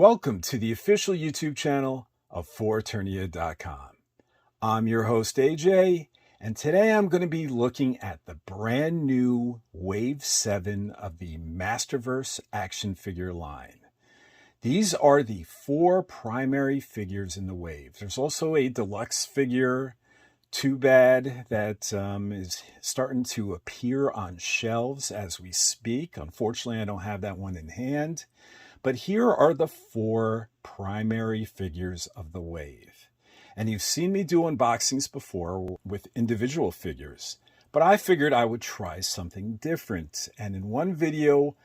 Welcome to the official YouTube channel of Eternia.com. I'm your host AJ, and today I'm going to be looking at the brand new Wave 7 of the Masterverse action figure line. These are the 4 primary figures in the wave. There's also a deluxe figure, Too Bad, that is starting to appear on shelves as we speak. Unfortunately, I don't have that one in hand. But here are the 4 primary figures of the wave. And you've seen me do unboxings before with individual figures, but I figured I would try something different. And in one video,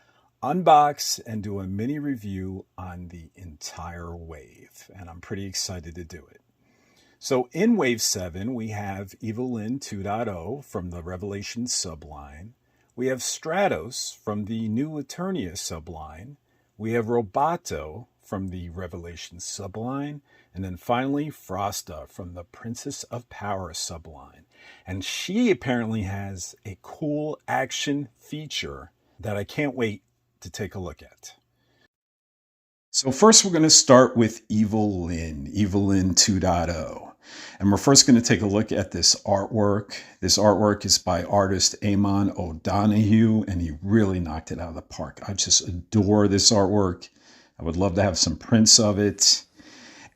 unbox and do a mini review on the entire wave. And I'm pretty excited to do it. So in Wave 7, we have Evil-Lyn 2.0 from the Revelation subline. We have Stratos from the new Eternia subline. We have Roboto from the Revelation subline, and then finally Frosta from the Princess of Power subline. And she apparently has a cool action feature that I can't wait to take a look at. So first we're going to start with Evil-Lyn 2.0. And we're first going to take a look at this artwork. This artwork is by artist Eamon O'Donoghue, and he really knocked it out of the park. I just adore this artwork. I would love to have some prints of it.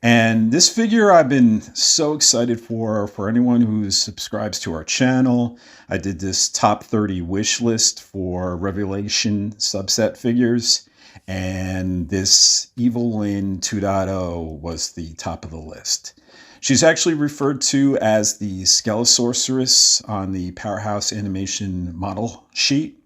And this figure I've been so excited for anyone who subscribes to our channel. I did this top 30 wish list for Revelation subset figures, and this Evil-Lyn 2.0 was the top of the list. She's actually referred to as the Sorceress on the Powerhouse animation model sheet,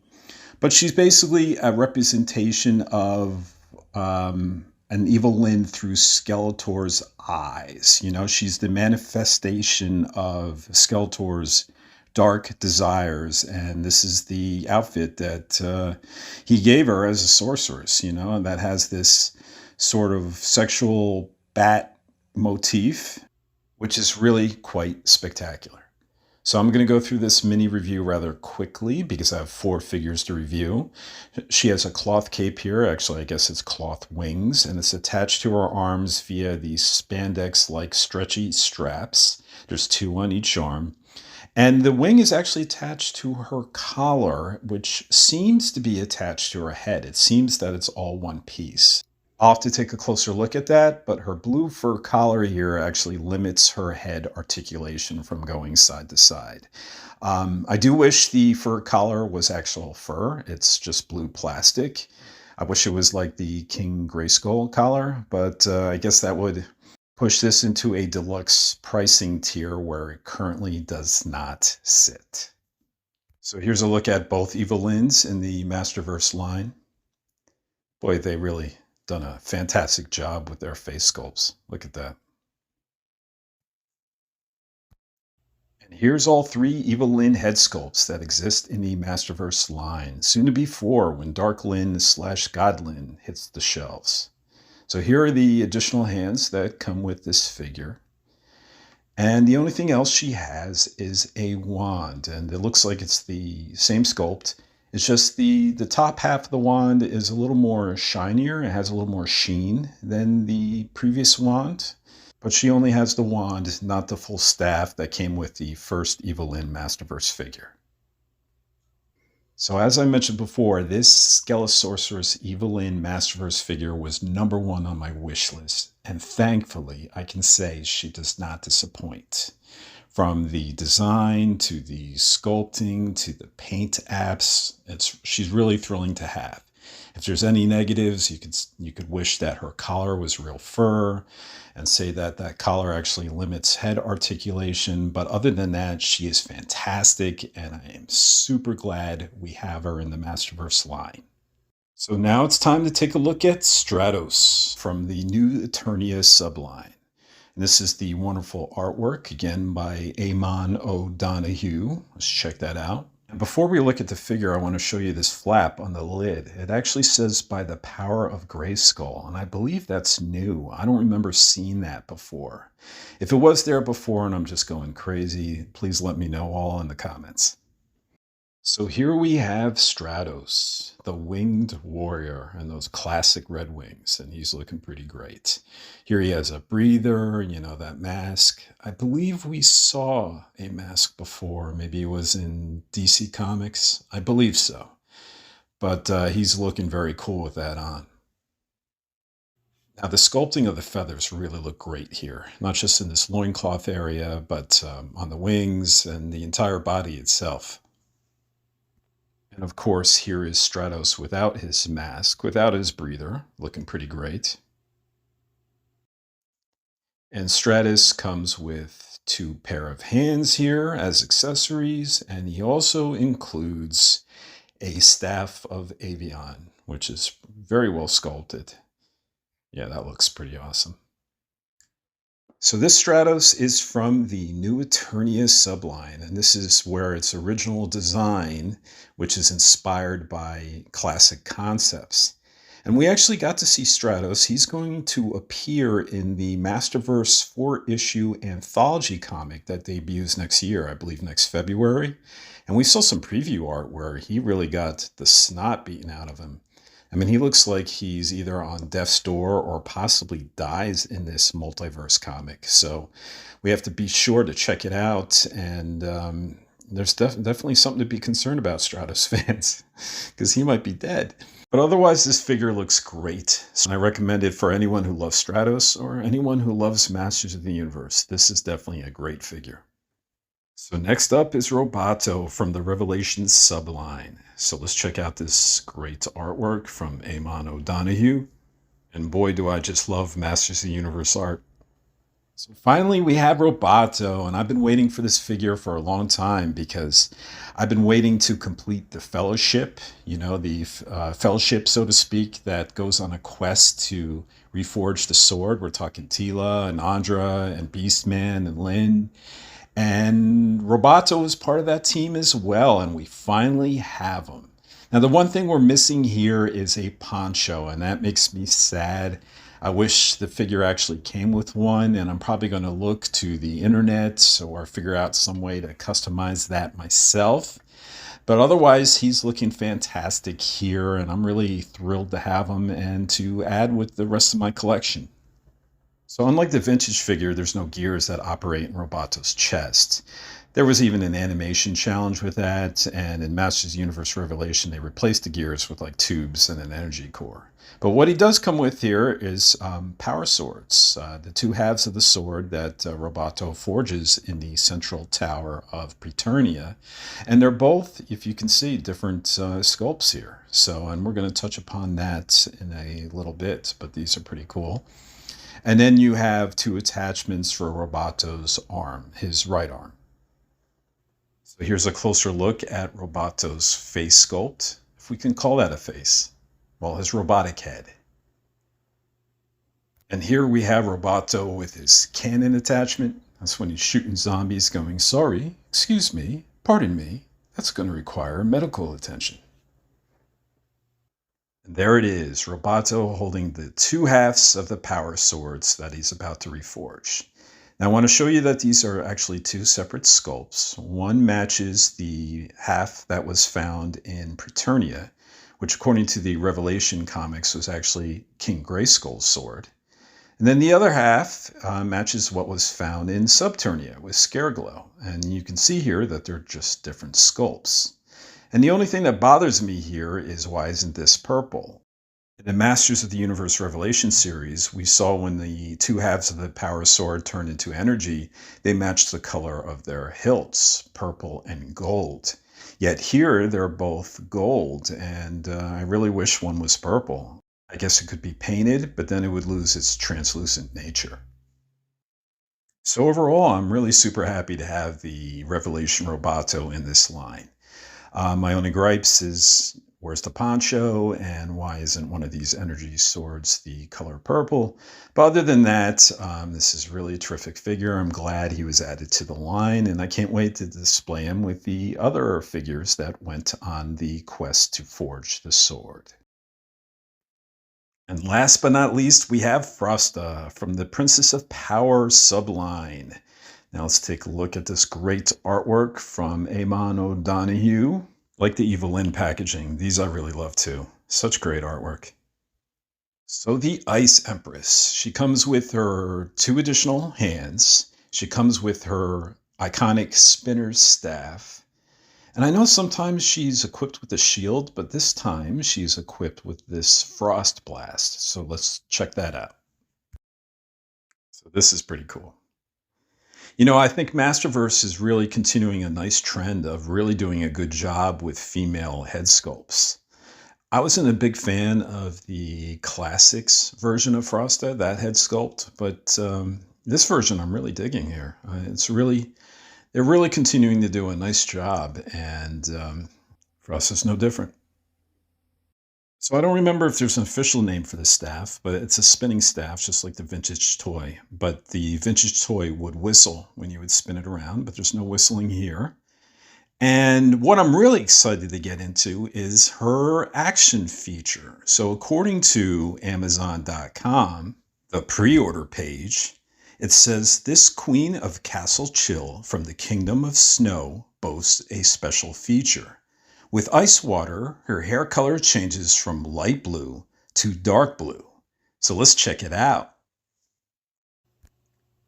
but she's basically a representation of an Evil-Lyn through Skeletor's eyes. You know, she's the manifestation of Skeletor's dark desires, and this is the outfit that he gave her as a sorceress, you know, and that has this sort of sexual bat motif, which is really quite spectacular. So I'm going to go through this mini review rather quickly because I have 4 figures to review. She has a cloth cape here. Actually, I guess it's cloth wings, and it's attached to her arms via these spandex-like stretchy straps. There's 2 on each arm. And the wing is actually attached to her collar, which seems to be attached to her head. It seems that it's all one piece. I'll have to take a closer look at that, but her blue fur collar here actually limits her head articulation from going side to side. I do wish the fur collar was actual fur. It's just blue plastic. I wish it was like the King Grayskull collar, but I guess that would push this into a deluxe pricing tier where it currently does not sit. So here's a look at both Evil-Lyns in the Masterverse line. Boy, they really done a fantastic job with their face sculpts. Look at that. And here's all 3 Evil-Lyn head sculpts that exist in the Masterverse line, soon to be 4 when Dark-Lyn/God-Lyn hits the shelves. So here are the additional hands that come with this figure. And the only thing else she has is a wand, and it looks like it's the same sculpt. It's just the top half of the wand is a little more shinier. It has a little more sheen than the previous wand. But she only has the wand, not the full staff that came with the first Evil-Lyn Masterverse figure. So as I mentioned before, this Sorceress Evil-Lyn Masterverse figure was #1 on my wish list. And thankfully, I can say she does not disappoint. From the design to the sculpting to the paint apps, she's really thrilling to have. If there's any negatives, you could wish that her collar was real fur and say that that collar actually limits head articulation. But other than that, she is fantastic, and I am super glad we have her in the Masterverse line. So now it's time to take a look at Stratos from the new Eternia subline. And this is the wonderful artwork, again, by Eamon O'Donoghue. Let's check that out. And before we look at the figure, I want to show you this flap on the lid. It actually says, "By the power of Grayskull," and I believe that's new. I don't remember seeing that before. If it was there before and I'm just going crazy, please let me know all in the comments. So here we have Stratos, the winged warrior, and those classic red wings, and he's looking pretty great. Here he has a breather, that mask. I believe we saw a mask before. Maybe it was in DC Comics. I believe so. But he's looking very cool with that on. Now, the sculpting of the feathers really look great here, not just in this loincloth area, but on the wings and the entire body itself. And of course, here is Stratos without his mask, without his breather, looking pretty great. And Stratos comes with two pair of hands here as accessories, and he also includes a staff of Avion, which is very well sculpted. Yeah, that looks pretty awesome. So this Stratos is from the new Eternia subline, and this is where its original design, which is inspired by classic concepts. And we actually got to see Stratos. He's going to appear in the Masterverse 4-issue anthology comic that debuts next year, I believe next February. And we saw some preview art where he really got the snot beaten out of him. I mean, he looks like he's either on death's door or possibly dies in this multiverse comic. So we have to be sure to check it out. And there's definitely something to be concerned about, Stratos fans, because he might be dead. But otherwise, this figure looks great. So I recommend it for anyone who loves Stratos or anyone who loves Masters of the Universe. This is definitely a great figure. So next up is Roboto from the Revelations subline. So let's check out this great artwork from Eamon O'Donoghue. And boy, do I just love Masters of the Universe art. So finally, we have Roboto, and I've been waiting for this figure for a long time because I've been waiting to complete the fellowship, the fellowship, so to speak, that goes on a quest to reforge the sword. We're talking Tila and Andra and Beastman and Lyn. And Roboto is part of that team as well, and we finally have him. Now, the one thing we're missing here is a poncho, and that makes me sad. I wish the figure actually came with one, and I'm probably going to look to the internet or figure out some way to customize that myself. But otherwise, he's looking fantastic here, and I'm really thrilled to have him and to add with the rest of my collection. So unlike the vintage figure, there's no gears that operate in Roboto's chest. There was even an animation challenge with that, and in Masters Universe Revelation, they replaced the gears with like tubes and an energy core. But what he does come with here is power swords, the two halves of the sword that Roboto forges in the central tower of Eternia. And they're both, if you can see, different sculpts here. And we're going to touch upon that in a little bit, but these are pretty cool. And then you have two attachments for Roboto's arm, his right arm. So here's a closer look at Roboto's face sculpt, if we can call that a face. Well, his robotic head. And here we have Roboto with his cannon attachment. That's when he's shooting zombies going, sorry, excuse me, pardon me, that's going to require medical attention. And there it is, Roboto holding the two halves of the power swords that he's about to reforge. Now I want to show you that these are actually two separate sculpts. One matches the half that was found in Eternia, which according to the Revelation comics was actually King Grayskull's sword. And then the other half matches what was found in Subternia with Scareglow. And you can see here that they're just different sculpts. And the only thing that bothers me here is why isn't this purple? In the Masters of the Universe Revelation series, we saw when the two halves of the power sword turned into energy, they matched the color of their hilts, purple and gold. Yet here, they're both gold, and I really wish one was purple. I guess it could be painted, but then it would lose its translucent nature. So overall, I'm really super happy to have the Revelation Roboto in this line. My only gripes is, where's the poncho, and why isn't one of these energy swords the color purple? But other than that, this is really a terrific figure. I'm glad he was added to the line, and I can't wait to display him with the other figures that went on the quest to forge the sword. And last but not least, we have Frosta from the Princess of Power subline. Now let's take a look at this great artwork from Eamon O'Donoghue. Like the Evil-Lyn packaging. These I really love too. Such great artwork. So the Ice Empress, she comes with her 2 additional hands. She comes with her iconic spinner's staff. And I know sometimes she's equipped with a shield, but this time she's equipped with this Frost Blast. So let's check that out. So this is pretty cool. You know, I think Masterverse is really continuing a nice trend of really doing a good job with female head sculpts. I wasn't a big fan of the classics version of Frosta, that head sculpt, but this version I'm really digging here. They're really continuing to do a nice job, and Frosta's no different. So I don't remember if there's an official name for the staff, but it's a spinning staff, just like the vintage toy. But the vintage toy would whistle when you would spin it around, but there's no whistling here. And what I'm really excited to get into is her action feature. So according to Amazon.com, the pre-order page, it says this Queen of Castle Chill from the Kingdom of Snow boasts a special feature. With ice water, her hair color changes from light blue to dark blue. So let's check it out.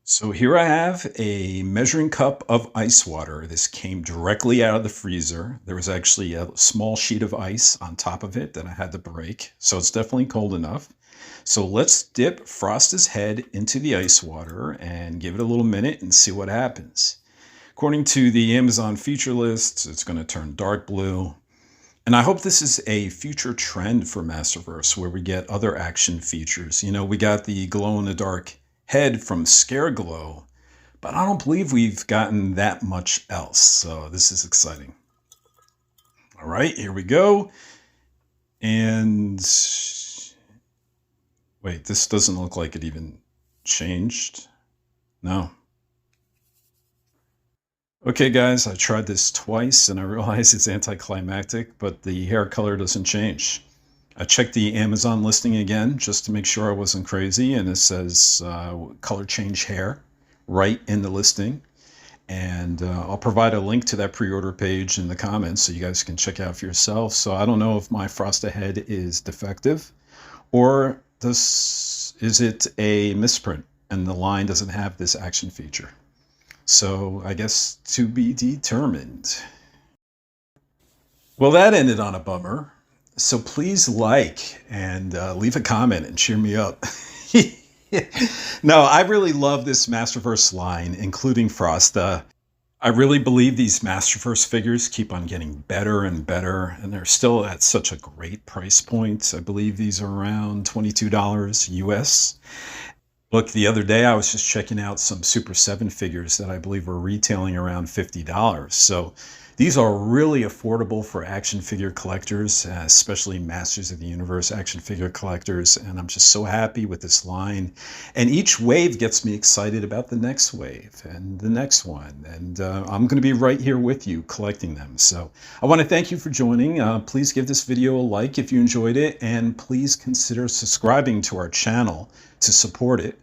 So here I have a measuring cup of ice water. This came directly out of the freezer. There was actually a small sheet of ice on top of it that I had to break. So it's definitely cold enough. So let's dip Frosta's head into the ice water and give it a little minute and see what happens. According to the Amazon feature list, it's going to turn dark blue. And I hope this is a future trend for Masterverse where we get other action features. You know, we got the glow-in-the-dark head from Scare Glow, but I don't believe we've gotten that much else. So this is exciting. All right, here we go. And wait, this doesn't look like it even changed. No. Okay, guys, I tried this twice and I realized it's anticlimactic, but the hair color doesn't change. I checked the Amazon listing again just to make sure I wasn't crazy, and it says color change hair right in the listing. And I'll provide a link to that pre-order page in the comments so you guys can check out for yourself. So I don't know if my Frosta head is defective or is it a misprint and the line doesn't have this action feature. So I guess to be determined. Well, that ended on a bummer. So please like and leave a comment and cheer me up. No, I really love this Masterverse line, including Frosta. I really believe these Masterverse figures keep on getting better and better, and they're still at such a great price point. I believe these are around $22 US. Look, the other day I was just checking out some Super 7 figures that I believe were retailing around $50. So these are really affordable for action figure collectors, especially Masters of the Universe action figure collectors. And I'm just so happy with this line. And each wave gets me excited about the next wave and the next one. And I'm going to be right here with you collecting them. So I want to thank you for joining. Please give this video a like if you enjoyed it. And please consider subscribing to our channel to support it.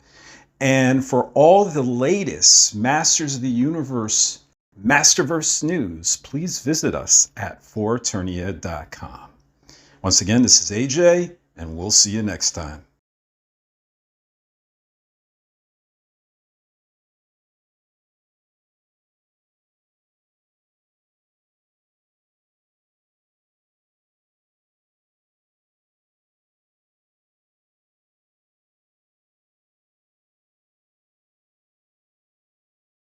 And for all the latest Masters of the Universe Masterverse news, please visit us at Eternia.com. Once again, this is AJ, and we'll see you next time.